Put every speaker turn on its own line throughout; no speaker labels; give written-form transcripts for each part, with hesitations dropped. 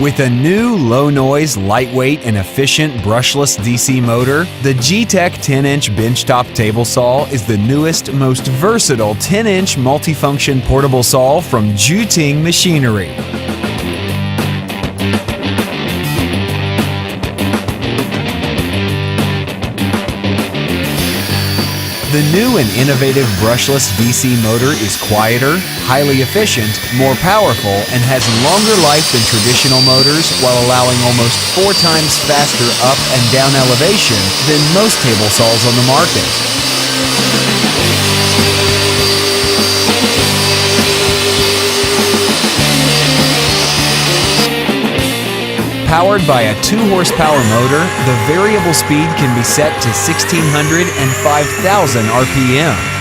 With a new low-noise, lightweight, and efficient brushless DC motor, the Geetech 10-inch benchtop table saw is the newest, most versatile 10-inch multifunction portable saw from Geetech Machinery. The new and innovative brushless DC motor is quieter, highly efficient, more powerful, and has longer life than traditional motors while allowing almost 4 times faster up and down elevation than most table saws on the market. Powered by a 2-horsepower motor, the variable speed can be set to 1,600 and 5,000 RPM.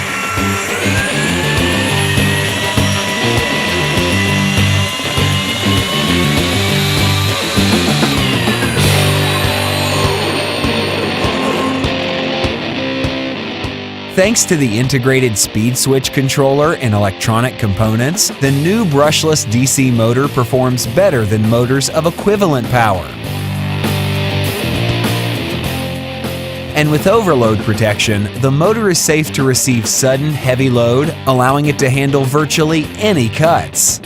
Thanks to the integrated speed switch controller and electronic components, the new brushless DC motor performs better than motors of equivalent power. And with overload protection, the motor is safe to receive sudden, heavy load, allowing it to handle virtually any cuts.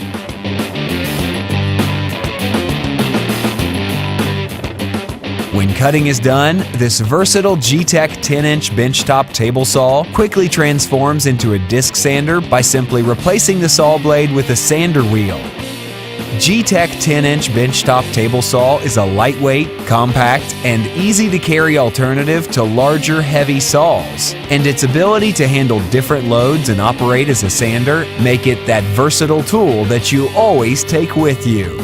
When cutting is done, this versatile Geetech 10-inch benchtop table saw quickly transforms into a disc sander by simply replacing the saw blade with a sander wheel. Geetech 10-inch benchtop table saw is a lightweight, compact, and easy-to-carry alternative to larger, heavy saws, and its ability to handle different loads and operate as a sander make it that versatile tool that you always take with you.